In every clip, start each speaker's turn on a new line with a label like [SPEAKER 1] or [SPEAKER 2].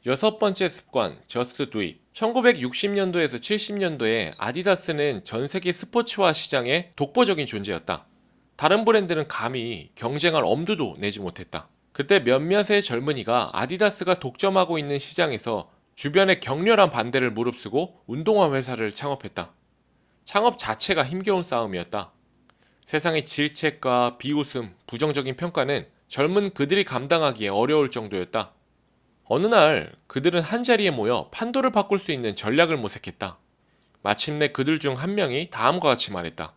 [SPEAKER 1] 여섯 번째 습관, Just Do It. 1960년도에서 70년도에 아디다스는 전 세계 스포츠화 시장의 독보적인 존재였다. 다른 브랜드는 감히 경쟁할 엄두도 내지 못했다. 그때 몇몇의 젊은이가 아디다스가 독점하고 있는 시장에서 주변의 격렬한 반대를 무릅쓰고 운동화 회사를 창업했다. 창업 자체가 힘겨운 싸움이었다. 세상의 질책과 비웃음, 부정적인 평가는 젊은 그들이 감당하기에 어려울 정도였다. 어느 날 그들은 한자리에 모여 판도를 바꿀 수 있는 전략을 모색했다. 마침내 그들 중 한 명이 다음과 같이 말했다.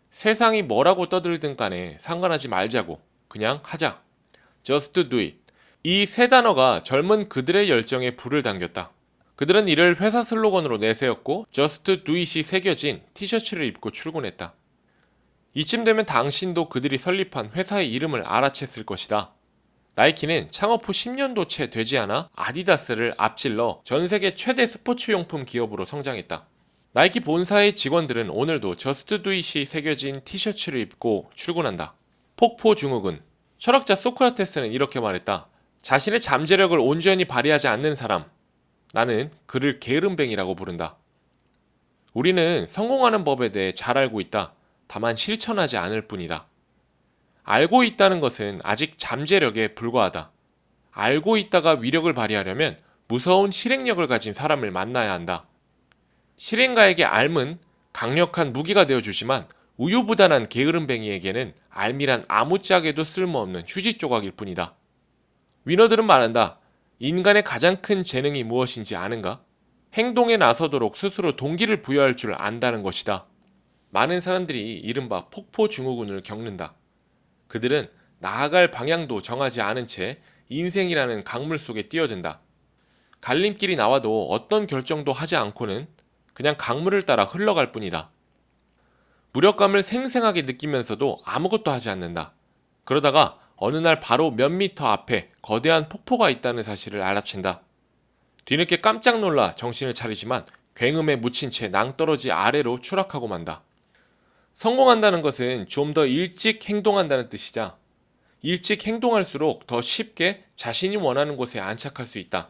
[SPEAKER 1] 세상이 뭐라고 떠들든 간에 상관하지 말자고. 그냥 하자. Just do it. 이 세 단어가 젊은 그들의 열정에 불을 당겼다. 그들은 이를 회사 슬로건으로 내세웠고 Just do it이 새겨진 티셔츠를 입고 출근했다. 이쯤 되면 당신도 그들이 설립한 회사의 이름을 알아챘을 것이다. 나이키는 창업 후 10년도 채 되지 않아 아디다스를 앞질러 전 세계 최대 스포츠용품 기업으로 성장했다. 나이키 본사의 직원들은 오늘도 저스트 두 잇이 새겨진 티셔츠를 입고 출근한다. 폭포 증후군. 철학자 소크라테스는 이렇게 말했다. 자신의 잠재력을 온전히 발휘하지 않는 사람, 나는 그를 게으름뱅이라고 부른다. 우리는 성공하는 법에 대해 잘 알고 있다. 다만 실천하지 않을 뿐이다. 알고 있다는 것은 아직 잠재력에 불과하다. 알고 있다가 위력을 발휘하려면 무서운 실행력을 가진 사람을 만나야 한다. 실행가에게 알은 강력한 무기가 되어주지만 우유부단한 게으름뱅이에게는 알미란 아무짝에도 쓸모없는 휴지 조각일 뿐이다. 위너들은 말한다. 인간의 가장 큰 재능이 무엇인지 아는가? 행동에 나서도록 스스로 동기를 부여할 줄 안다는 것이다. 많은 사람들이 이른바 폭포 증후군을 겪는다. 그들은 나아갈 방향도 정하지 않은 채 인생이라는 강물 속에 뛰어든다. 갈림길이 나와도 어떤 결정도 하지 않고는 그냥 강물을 따라 흘러갈 뿐이다. 무력감을 생생하게 느끼면서도 아무것도 하지 않는다. 그러다가 어느 날 바로 몇 미터 앞에 거대한 폭포가 있다는 사실을 알아챈다. 뒤늦게 깜짝 놀라 정신을 차리지만 굉음에 묻힌 채 낭떠러지 아래로 추락하고 만다. 성공한다는 것은 좀 더 일찍 행동한다는 뜻이자 일찍 행동할수록 더 쉽게 자신이 원하는 곳에 안착할 수 있다.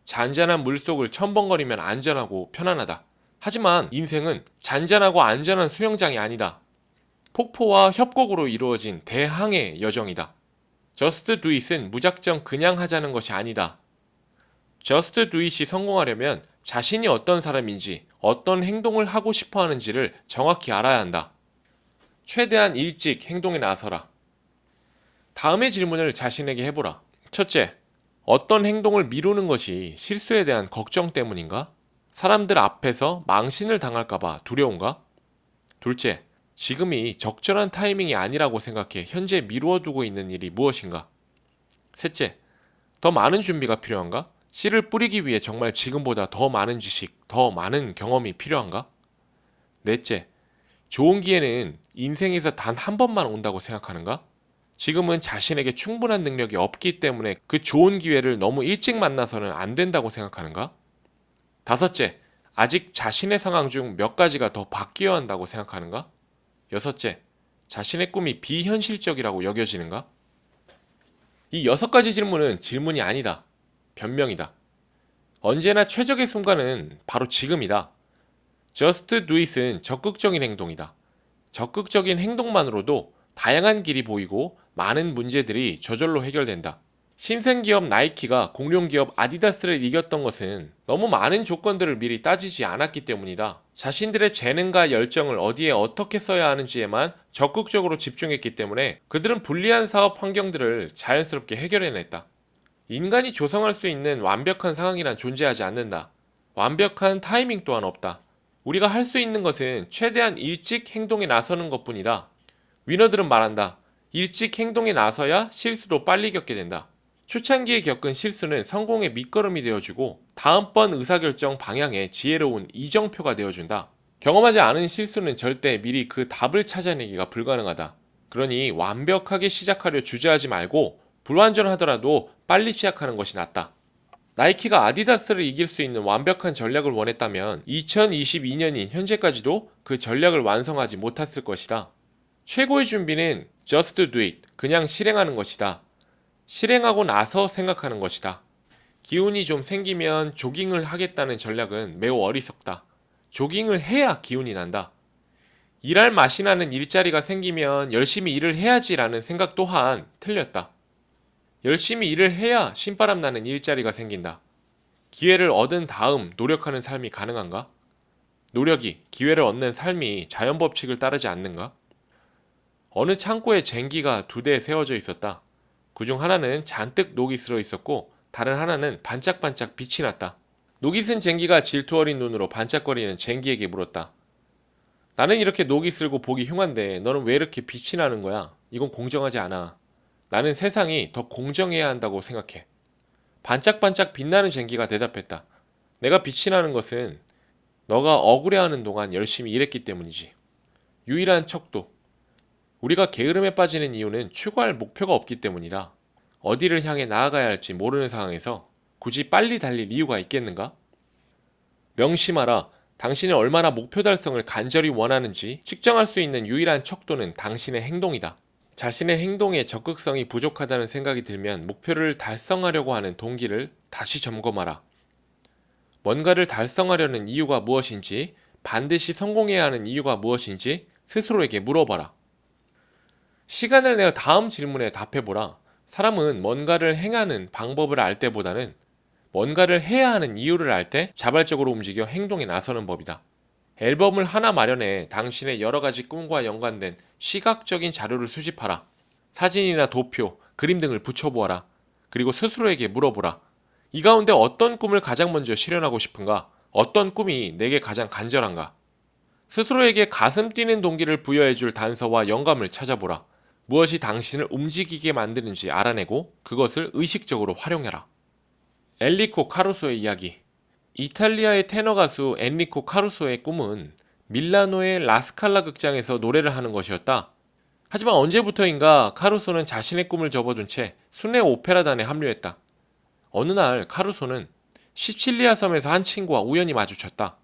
[SPEAKER 1] 잔잔한 물속을 첨벙거리면 안전하고 편안하다. 하지만 인생은 잔잔하고 안전한 수영장이 아니다. 폭포와 협곡으로 이루어진 대항해 여정이다. 저스트 두 잇은 무작정 그냥 하자는 것이 아니다. 저스트 두 잇이 성공하려면 자신이 어떤 사람인지 어떤 행동을 하고 싶어 하는지를 정확히 알아야 한다. 최대한 일찍 행동에 나서라. 다음의 질문을 자신에게 해보라. 첫째, 어떤 행동을 미루는 것이 실수에 대한 걱정 때문인가? 사람들 앞에서 망신을 당할까봐 두려운가? 둘째, 지금이 적절한 타이밍이 아니라고 생각해 현재 미루어두고 있는 일이 무엇인가? 셋째, 더 많은 준비가 필요한가? 씨를 뿌리기 위해 정말 지금보다 더 많은 지식, 더 많은 경험이 필요한가? 넷째, 좋은 기회는 인생에서 단 한 번만 온다고 생각하는가? 지금은 자신에게 충분한 능력이 없기 때문에 그 좋은 기회를 너무 일찍 만나서는 안 된다고 생각하는가? 다섯째, 아직 자신의 상황 중 몇 가지가 더 바뀌어야 한다고 생각하는가? 여섯째, 자신의 꿈이 비현실적이라고 여겨지는가? 이 여섯 가지 질문은 질문이 아니다. 변명이다. 언제나 최적의 순간은 바로 지금이다. Just do it은 적극적인 행동이다. 적극적인 행동만으로도 다양한 길이 보이고 많은 문제들이 저절로 해결된다. 신생기업 나이키가 공룡기업 아디다스를 이겼던 것은 너무 많은 조건들을 미리 따지지 않았기 때문이다. 자신들의 재능과 열정을 어디에 어떻게 써야 하는지에만 적극적으로 집중했기 때문에 그들은 불리한 사업 환경들을 자연스럽게 해결해냈다. 인간이 조성할 수 있는 완벽한 상황이란 존재하지 않는다. 완벽한 타이밍 또한 없다. 우리가 할 수 있는 것은 최대한 일찍 행동에 나서는 것뿐이다. 위너들은 말한다. 일찍 행동에 나서야 실수도 빨리 겪게 된다. 초창기에 겪은 실수는 성공의 밑거름이 되어주고 다음번 의사결정 방향에 지혜로운 이정표가 되어준다. 경험하지 않은 실수는 절대 미리 그 답을 찾아내기가 불가능하다. 그러니 완벽하게 시작하려 주저하지 말고 불완전하더라도 빨리 시작하는 것이 낫다. 나이키가 아디다스를 이길 수 있는 완벽한 전략을 원했다면 2022년인 현재까지도 그 전략을 완성하지 못했을 것이다. 최고의 준비는 Just do it, 그냥 실행하는 것이다. 실행하고 나서 생각하는 것이다. 기운이 좀 생기면 조깅을 하겠다는 전략은 매우 어리석다. 조깅을 해야 기운이 난다. 일할 맛이 나는 일자리가 생기면 열심히 일을 해야지라는 생각 또한 틀렸다. 열심히 일을 해야 신바람 나는 일자리가 생긴다. 기회를 얻은 다음 노력하는 삶이 가능한가? 노력이 기회를 얻는 삶이 자연 법칙을 따르지 않는가? 어느 창고에 쟁기가 2대 세워져 있었다. 그중 하나는 잔뜩 녹이 슬어 있었고 다른 하나는 반짝반짝 빛이 났다. 녹이 쓴 쟁기가 질투 어린 눈으로 반짝거리는 쟁기에게 물었다. 나는 이렇게 녹이 슬고 보기 흉한데 너는 왜 이렇게 빛이 나는 거야? 이건 공정하지 않아. 나는 세상이 더 공정해야 한다고 생각해. 반짝반짝 빛나는 쟁기가 대답했다. 내가 빛이 나는 것은 너가 억울해하는 동안 열심히 일했기 때문이지. 유일한 척도. 우리가 게으름에 빠지는 이유는 추구할 목표가 없기 때문이다. 어디를 향해 나아가야 할지 모르는 상황에서 굳이 빨리 달릴 이유가 있겠는가? 명심하라. 당신이 얼마나 목표 달성을 간절히 원하는지 측정할 수 있는 유일한 척도는 당신의 행동이다. 자신의 행동에 적극성이 부족하다는 생각이 들면 목표를 달성하려고 하는 동기를 다시 점검하라. 뭔가를 달성하려는 이유가 무엇인지, 반드시 성공해야 하는 이유가 무엇인지 스스로에게 물어봐라. 시간을 내어 다음 질문에 답해보라. 사람은 뭔가를 행하는 방법을 알 때보다는 뭔가를 해야 하는 이유를 알 때 자발적으로 움직여 행동에 나서는 법이다. 앨범을 하나 마련해 당신의 여러 가지 꿈과 연관된 시각적인 자료를 수집하라. 사진이나 도표, 그림 등을 붙여보아라. 그리고 스스로에게 물어보라. 이 가운데 어떤 꿈을 가장 먼저 실현하고 싶은가? 어떤 꿈이 내게 가장 간절한가? 스스로에게 가슴 뛰는 동기를 부여해줄 단서와 영감을 찾아보라. 무엇이 당신을 움직이게 만드는지 알아내고 그것을 의식적으로 활용해라. 엔리코 카루소의 이야기. 이탈리아의 테너 가수 엔리코 카루소의 꿈은 밀라노의 라스칼라 극장에서 노래를 하는 것이었다. 하지만 언제부터인가 카루소는 자신의 꿈을 접어둔 채 순회 오페라단에 합류했다. 어느 날 카루소는 시칠리아 섬에서 한 친구와 우연히 마주쳤다.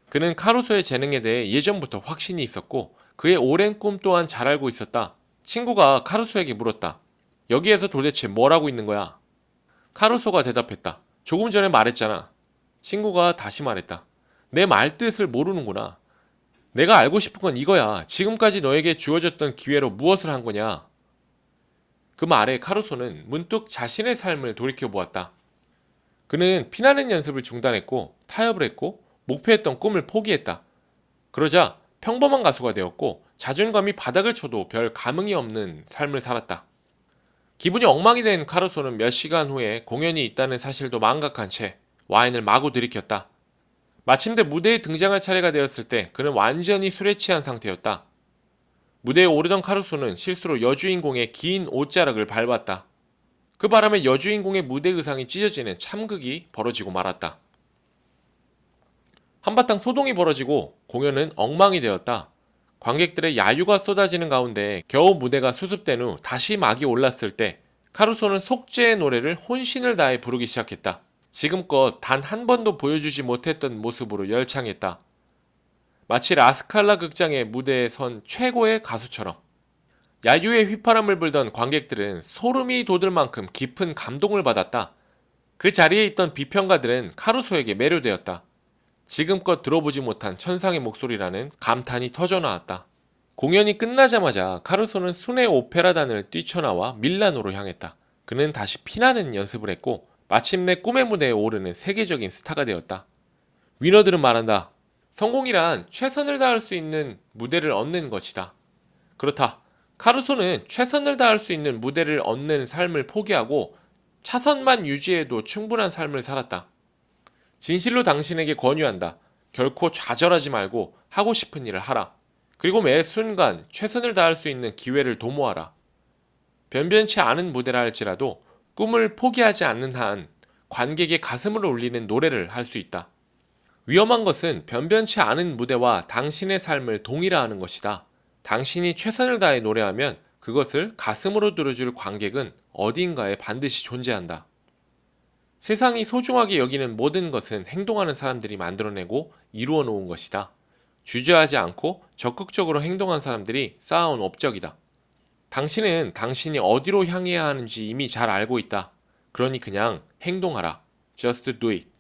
[SPEAKER 1] 그는 카루소의 재능에 대해 예전부터 확신이 있었고 그의 오랜 꿈 또한 잘 알고 있었다. 친구가 카루소에게 물었다. 여기에서 도대체 뭘 하고 있는 거야? 카루소가 대답했다. 조금 전에 말했잖아. 친구가 다시 말했다. 내 말뜻을 모르는구나. 내가 알고 싶은 건 이거야. 지금까지 너에게 주어졌던 기회로 무엇을 한 거냐? 그 말에 카루소는 문득 자신의 삶을 돌이켜보았다. 그는 피나는 연습을 중단했고 타협을 했고 목표했던 꿈을 포기했다. 그러자 평범한 가수가 되었고 자존감이 바닥을 쳐도 별 감흥이 없는 삶을 살았다. 기분이 엉망이 된 카루소는 몇 시간 후에 공연이 있다는 사실도 망각한 채 와인을 마구 들이켰다. 마침내 무대에 등장할 차례가 되었을 때 그는 완전히 술에 취한 상태였다. 무대에 오르던 카루소는 실수로 여주인공의 긴 옷자락을 밟았다. 그 바람에 여주인공의 무대 의상이 찢어지는 참극이 벌어지고 말았다. 한바탕 소동이 벌어지고 공연은 엉망이 되었다. 관객들의 야유가 쏟아지는 가운데 겨우 무대가 수습된 후 다시 막이 올랐을 때 카루소는 속죄의 노래를 혼신을 다해 부르기 시작했다. 지금껏 단 한 번도 보여주지 못했던 모습으로 열창했다. 마치 라스칼라 극장의 무대에 선 최고의 가수처럼. 야유의 휘파람을 불던 관객들은 소름이 돋을 만큼 깊은 감동을 받았다. 그 자리에 있던 비평가들은 카루소에게 매료되었다. 지금껏 들어보지 못한 천상의 목소리라는 감탄이 터져나왔다. 공연이 끝나자마자 카루소는 순회 오페라단을 뛰쳐나와 밀라노로 향했다. 그는 다시 피나는 연습을 했고 마침내 꿈의 무대에 오르는 세계적인 스타가 되었다. 위너들은 말한다. 성공이란 최선을 다할 수 있는 무대를 얻는 것이다. 그렇다. 카루소는 최선을 다할 수 있는 무대를 얻는 삶을 포기하고 차선만 유지해도 충분한 삶을 살았다. 진실로 당신에게 권유한다. 결코 좌절하지 말고 하고 싶은 일을 하라. 그리고 매 순간 최선을 다할 수 있는 기회를 도모하라. 변변치 않은 무대라 할지라도 꿈을 포기하지 않는 한 관객의 가슴을 울리는 노래를 할 수 있다. 위험한 것은 변변치 않은 무대와 당신의 삶을 동일화하는 것이다. 당신이 최선을 다해 노래하면 그것을 가슴으로 들어줄 관객은 어딘가에 반드시 존재한다. 세상이 소중하게 여기는 모든 것은 행동하는 사람들이 만들어내고 이루어 놓은 것이다. 주저하지 않고 적극적으로 행동한 사람들이 쌓아온 업적이다. 당신은 당신이 어디로 향해야 하는지 이미 잘 알고 있다. 그러니 그냥 행동하라. Just do it.